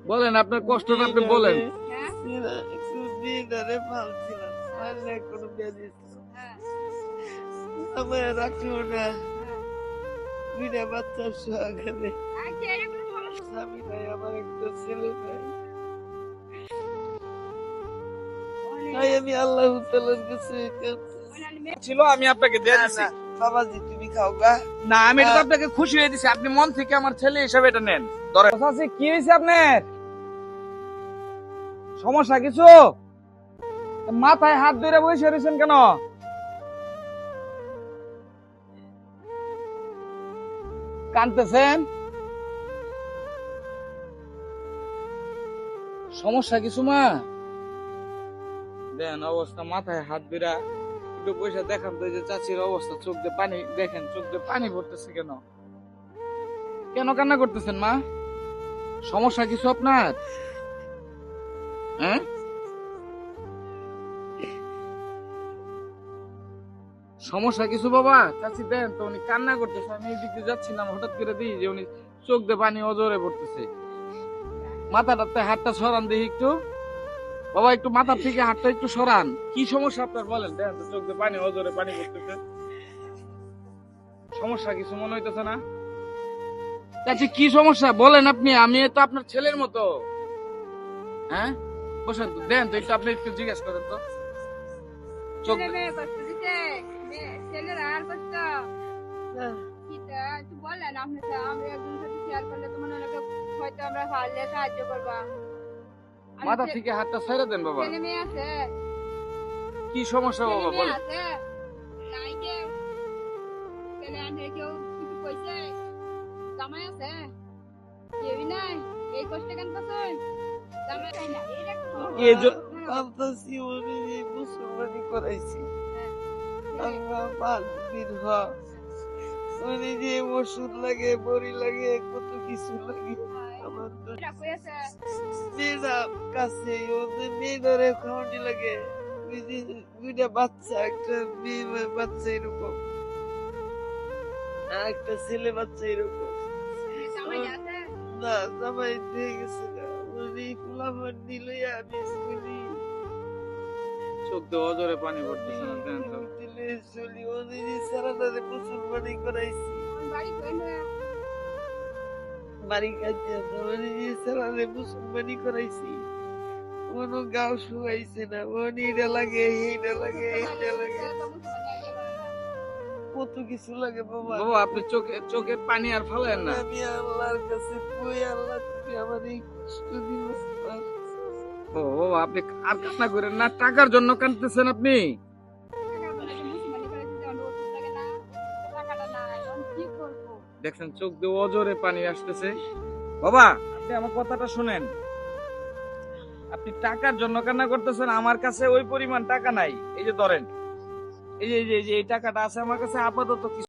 বলেন আপনার কষ্টটা আপনি বলেন। আমার রাখলো না বিনা বাচ্চার সহকারে স্বামী নাই, আমার একটা ছেলে নাই। তাই আমি আল্লাহ তাআলার কাছে ছিল আমি আপনাকে দিয়ে দিছি। বাবাজি তুমি খাও গা। না আমি এটা তো আপনাকে খুশি হয়ে দিছি, আপনি মন থেকে আমার ছেলে হিসেবে এটা নেন। ধরেন চাচি, কি হয়েছে আপনার? সমস্যা কিছু? মাথায় হাত ধরে বসে রয়েছেন কেন? কাঁদতেছেন? সমস্যা কিছু মা? দেন অবস্থা, মাথায় হাত ধরা একটু পয়সা দেখান তো, যে চাচির অবস্থা, চোখ দিয়ে পানি দেখেন, চোখ দিয়ে পানি পড়তেছে কেন? কেন কান্না করতেছেন মা? সমস্যা কিছু আপনার? হ্যাঁ, সমস্যা কিছু বাবা? চাচি দেন তো, উনি কান্না করতেছে, আমি এই দিকে যাচ্ছিলাম, হঠাৎ করে দিই যে উনি চোখ দিয়ে পানি অজরে পড়তেছে। মাথাটাতে হাতটা সরান দেখি একটু বাবা, একটু মাথার থেকে হাতটা একটু সরান। কি সমস্যা আপনার বলেন? দেন তো, চোখ দিয়ে পানি অজরে পানি পড়তেছে। সমস্যা কিছু মনে হইতেছে না? চাচি কি সমস্যা বলেন আপনি, আমি তো আপনার ছেলের মতো। হ্যাঁ বসেন তো, দেন তো একটু, আপনি একটু জিজ্ঞেস করেন তো। চোখ মাথা থেকে হাতটা ছেড়ে দেন বাবা। কি সমস্যা বাবা বলেন? মুসলমানি করাইছি, আল্লাহ 5 দিন উনি যে ওষুধ লাগে, বড়ি লাগে, কত কিছু লাগে। আমার তো মেয়েরা কাছে ওদের মেয়েদের খাওয়ানি লাগে। ওই যে 2টা বাচ্চা, একটা মেয়ে বাচ্চা এরকম, আর একটা ছেলে বাচ্চা এরকম। না জামাই দিয়ে গেছে না, উনি ফুলাফান দিলে আমি শুনি চোখ দিয়ে অজরে পানি পড়তেছে না, দেন তো। দিলে শুনি উনি যে সারাটারে মুসলমানি করাইছি, বাড়ি কাছে উনি যে সারাটারে মুসলমানি করাইছি, কোনো গাও শুয়াইছে না, উনি এটা লাগে, এইটা লাগে, এইটা লাগে, কত কিছু লাগে বাবা। বাবা আপনি চোখের পানি আর ফালেন না। আমি আল্লাহর কাছে কই, আল্লাহ তুমি আমার এই কষ্ট দিল। ও বাবা আপনি আর কান্না করেন না, টাকার জন্য কাঁদতেছেন আপনি। দেখছেন চোখ দিয়ে অজরে পানি আসতেছে। বাবা আপনি আমার কথাটা শুনেন, আপনি টাকার জন্য কান্না করতেছেন, আমার কাছে ওই পরিমাণ টাকা নাই। এই যে ধরেন, এই যে এই টাকাটা আছে আমার কাছে আপাতত।